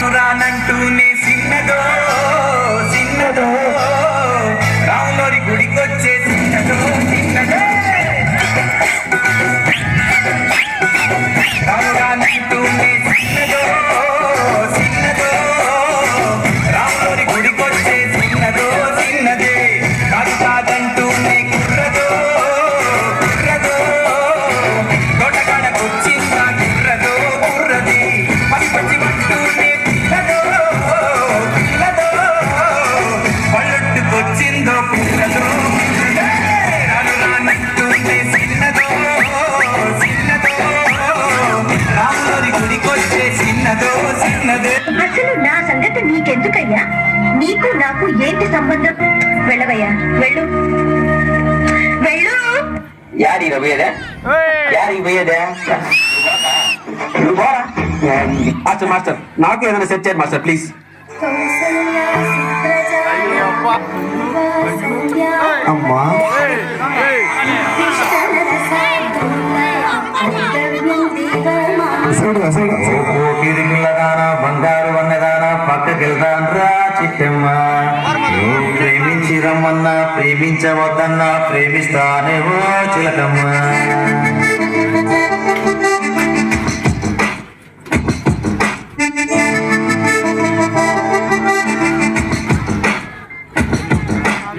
రాను రానంటూనే చిన్నదో చిన్నదో రాములోరి గుడికొచ్చే చిన్నదో చిన్నదో రాను రానంటూనే చిన్నదో చిన్నదో రాములోరి గుడికొచ్చే చిన్నదో చిన్నదే కాదు కాదంటూనే కుర్రదో కుర్రదో తోటకాడకొచ్చిందా కుర్రదో కుర్రది పచ్చి పచ్చి పట్టూనే పిల్లదో పిల్లదో పళ్ళొట్టుకొచ్చిందో పిల్లదో రాను రానంటూనే చిన్నదో చిన్నదో రాములోరి గుడికొచ్చే చిన్నదో చిన్నదే. అసలు నా సంగతి నీకెందుకయ్యా? నీకు నాకు ఏంటి సంబంధం? వెళ్ళవయ్యా, వెళ్ళు వెళ్ళు. యారికి పోయేదే యారికి పోయేదే నువ్వు పోరా. మాస్టర్ మాస్టర్ నాకు ఏదైనా సెట్ చేయండి మాస్టర్ ప్లీజ్. అమ్మా బంగారు అన్నదానా పక్కకెళ్తాన్రా చిట్టమ్మ. నువ్వు ప్రేమించి రమ్మన్నా ప్రేమించవద్దన్నా ప్రేమిస్తానేవో చిలకమ్మ.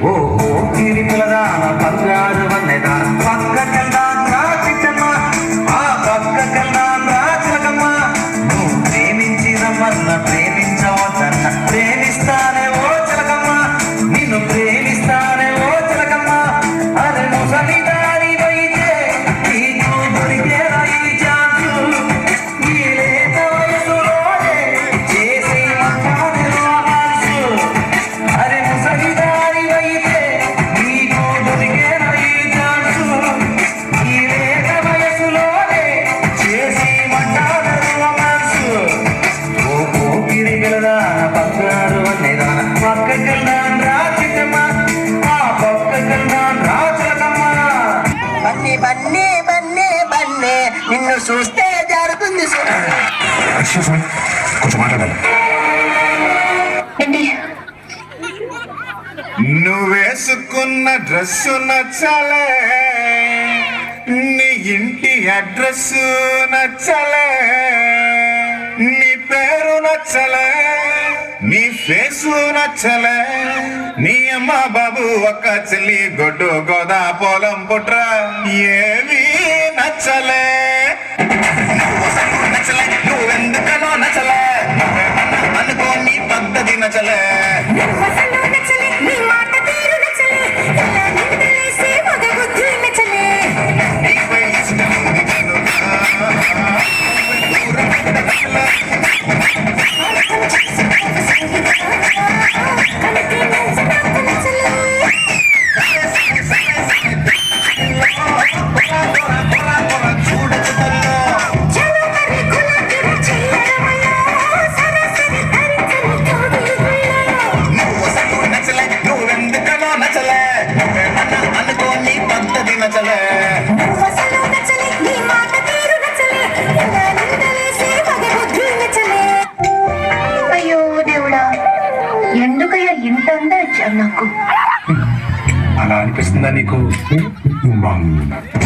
ఓ గిరిపిలదాన బంగారు అన్నదాన పక్కకెళ్తాన్రా చిట్టమ్మ. ఆ పక్కకెళ్తాన్రా చిలకమ్మ. నువ్వు ప్రేమించి రమ్మన్న ప్రేమించవద్దన్న ప్రేమిస్తానే ఓ చిలకమ్మ. నిన్ను ప్రేమిస్తానే ఓ చిలకమ్మ. అరే ముసలి దారి వైతే నీకు దొరికేరా ఈ ఛాన్సు. ఈ లేత వయసులోనే చేసి మన్నానే రొమాన్సు. అరే ముసలి దారి వైతే నీకు దొరికేరా ఈ ఛాన్సు. ఈ లేత వయసులోనే చేసి మన్నానే రొమాన్సు. ఓ పోకిరి పిల్లదాన బంగారు అన్నదాన పక్కకెళ్దాం రా చిట్టమ్మ. ఆ పక్కకెళ్దాం రా చిలకమ్మ. బన్నే బన్నే బన్నే బన్నే నిన్ను చూస్తే జారుతుంది కొంచెం మాట్లాడాలి. ఏంటి? నువ్వేసుకున్న డ్రెస్సు నచ్చలే, నీ ఇంటి అడ్రస్ నచ్చలే, నీ పేరు నచ్చలే, నీ ఫేసు నచ్చలే, నీ అమ్మ బాబు ఒక్క చెల్లి గొడ్డు గోదా పొలం పుట్ర ఏమీ నచ్చలే. నువ్వు అసలు నచ్చలే, నువ్వెందుకనో నచ్చలే, నువ్వేమన్నా అనుకో నీ పద్ధతి నచ్చలే. నీపై ఇష్టం ఉంది కనుక దూరం పెట్టగలవా? నువ్వు అసలు నచ్చలే, నువ్వెందుకనో నచ్చలే, నువ్వేమన్నా అనుకో నీ పద్ధతి నచ్చలే. అయ్యో దేవుడా, ఎందుకయ్యా ఇంత అందా ఇచ్చావు నాకు? అలా అనిపిస్తుందా నీకు?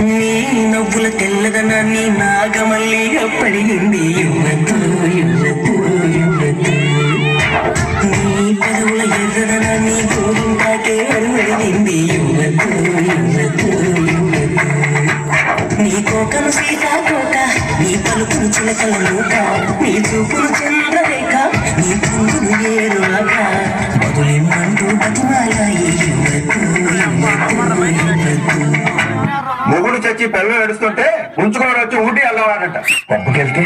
నీ నవ్వుల తెల్లదనాన్ని నాగమల్లి అప్పడిగింది యువతు యువతు యువతు. నీ పెదవుల ఎర్రదనాన్ని గోరింటాకే అరువడింది యువతు యువతు యువతు. నీ కోకను సీతాకోక, నీ పలుకును చిలకల నూక, నీ చూపును చంద్రరేఖ, నీ పుంగును ఏరులాక మొదలెమ్మంటూ బతిమాలాయి యువతు యువతు యువతు. మొగుడు చచ్చి పిల్లలు ఏడుస్తుంటే ఉంచుకొని వచ్చి ఊటీ వెళ్ళవాడట. పబ్బుకెళ్తే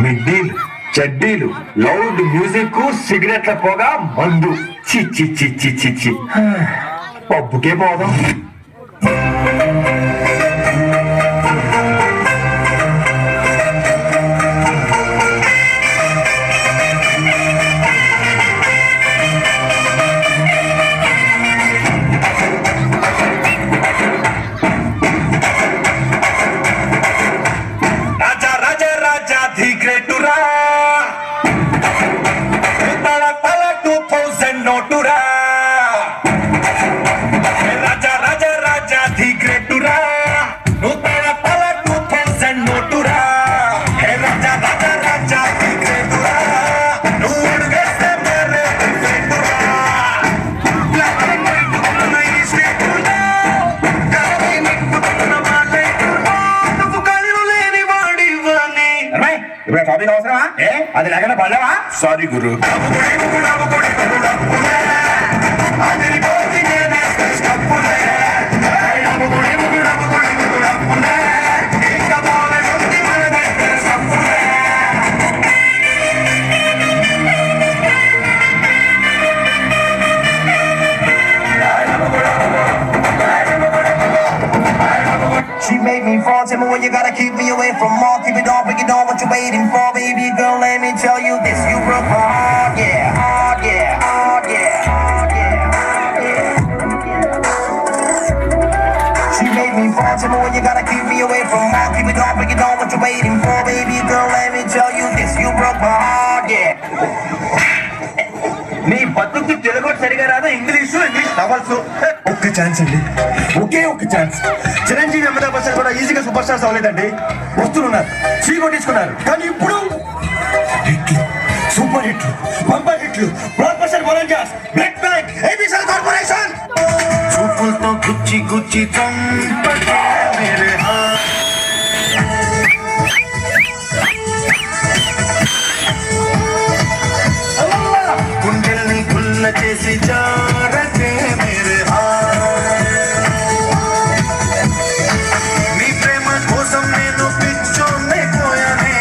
మిడ్డీలు చెడ్డీలు లౌడ్ మ్యూజిక్ సిగరెట్ల పొగ మందు. చిచ్చి చిచ్చి చిచ్చి పబ్బుకే పోదాం. నోటురా రాజా రాజా రాజా ది గ్రేటురా నువ్వు తల 2000 నోటురా హే రాజా రాజా రాజా ది గ్రేటురా నువ్వు అడుగేస్తే మేరే గ్రేటురా ఇప్పుడు టాపిక్ అవసరమా అది లేకుండా పడలేవా సారీ గురు She made me fall, tell me when you gotta keep me away from all. Keep it on, break it on, what you waiting for, baby girl, let me tell you this. You broke my heart, yeah, heart, yeah, heart, yeah, heart, yeah, heart, yeah. She made me fall, tell me when you gotta keep me away from all. Keep it on, break it on, what you waiting for, baby girl, let me tell you this. You broke my heart, yeah. నీ బతుకు తెలుగు సరిగా రాదు English novels ఒక్క chance అండి ఒకే ఒక్క chance Chiranjeevi Amitabh Bachchan కూడా ఈజీగా super stars అవ్వలేదండి వస్తున్నారు చీ కొట్టించుకున్నారు కానీ ఇప్పుడు హిట్లు సూపర్ హిట్లు బంపర్ హిట్లు బ్లాక్ బస్టర్ వరంజాస్ బ్లడ్ బ్యాంక్ ఏబిసిఎల్ కార్పొరేషన్ చూపులతో గుచ్చి గుచ్చి చంపకే మేరే హార్ట్ గుండెల్ని గుల్ల చేసి జారకే మేరే నీ ప్రేమ కోసం నేను పిచ్చోనైపోయానే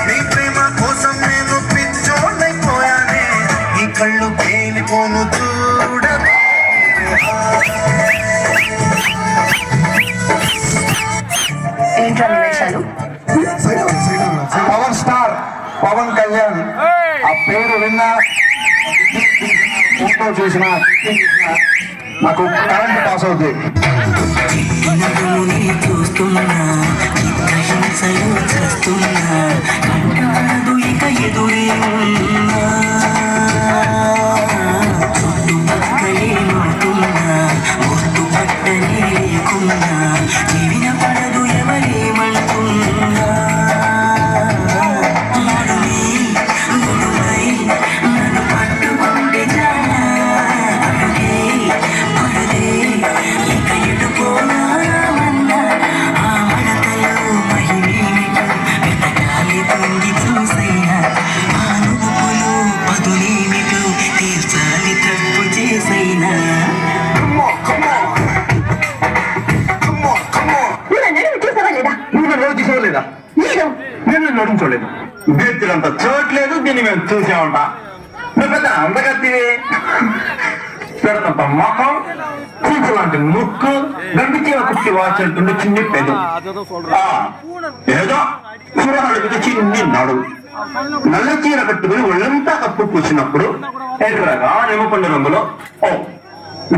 నీ ప్రేమ కోసం నేను పిచ్చోనైపోయానే నీ కళ్ళు పేలిపోను చూడ ఏంట్రా నివేశాలు పవర్ స్టార్ పవన్ కళ్యాణ్ ఆ పేరు విన్నా ఫోటో చూసిన నాకు కరెంట్ పాస్ అవుతుంది నడుముని చూస్తున్నా హింసలు చేస్తున్నా కంటాడు ఇక ఎదురే ఉన్నా చుట్టుపక్కలే నడుతున్నా గుర్తుపట్టనే లేకున్నా జీవిన పడదు ఎవరేమంటున్నా నడుమి నడుమై నన్ను పట్టుకుంటే చాలా అడుగే పడదే ఇక ఎడుకోవాలన్నా ఆ మడతలో మహిమేమిటో వెతకాలి తొంగి చూసైనా ఆ నుదుపులో పదునేమిటో తీర్చాలి తప్పు చేసైనా నువ్వు నన్ను చూసావా లేదా నువ్వు నన్ను చూసుకోలేదా లేదు నేను నడుంచోలేదు గెత్తినంత చూడలేదు దీన్ని మేము చూసామంట నువ్వు పెద్ద అందగత్తివి పెడతంత మొఖం చూసులాంటి ముక్కు గండి చీర కుట్టి వాచంటుండే చిన్ని పెదు ఏదో చూడడానికి చిన్ని నడు నల్ల చీర కట్టుకుని ఒళ్ళంతా కప్పు పూసినప్పుడు ఎర్రగా నిమ్మపండు రంగులో ఓ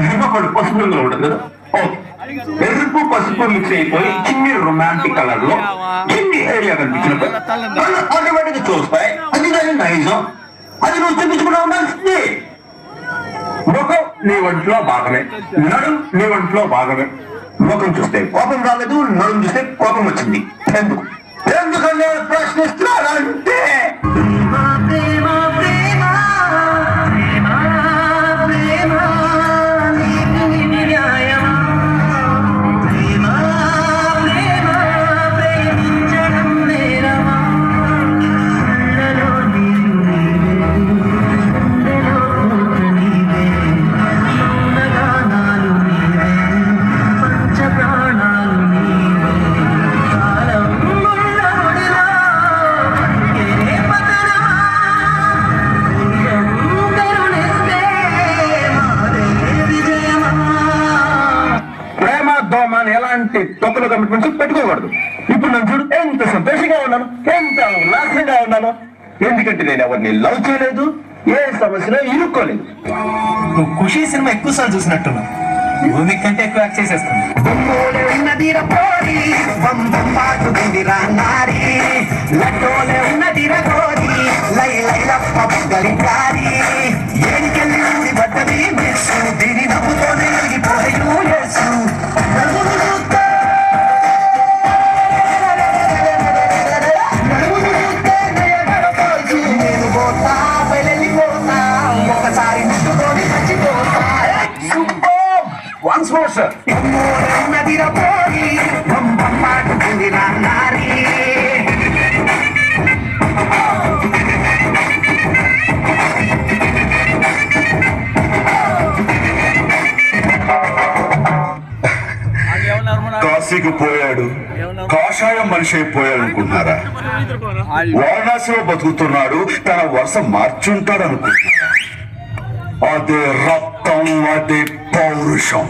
నిమ్మపండు పసుపు రంగులో ఉంటుంది కదా ఓ ఎరుపు పసుపు మిక్స్ అయిపోయి చిన్ని రొమాంటిక్ కలర్ లో చిన్ని ఏరియా కనిపించినప్పుడు ఆటోమేటిక్ చూస్తాయి అది దాని నైజం అది నువ్వు చూపించుకున్నా ఉండాల్సింది ముఖం నీ ఒంట్లో భాగమే నడు నీ ఒంట్లో భాగమే ముఖం చూస్తే కోపం రాలేదు నడుము చూస్తే కోపం వచ్చింది ఎందుకంటే ప్రశ్నిస్తున్నారంటే ఎలాంటి తప్పుల కమిట్మెంట్స్ పెట్టుకోకూడదు. ఇప్పుడు నన్ను చూడు, ఎంత సంతోషంగా ఉన్నాను, ఎంత ఉల్లాసంగా ఉన్నాను. ఎందుకంటే నేను ఎవరిని లవ్ చేయలేదు, ఏ సమస్యలో ఇరుక్కోలేదు. నువ్వు ఖుషి సినిమా ఎక్కువ సార్లు చూసినట్టున్నావు. భూమి కంటే ఎక్కువ యాక్ట్ చేసేస్తాను. ఏడికెళ్ళి కాషాయం మనిషి అయిపోయాడనుకుంటున్నారా? వారణాసిలో బతుకుతున్నాడు, తన వరుస మార్చుంటాడు అనుకుంటున్నారా? అదే రక్తం, అదే పౌరుషం.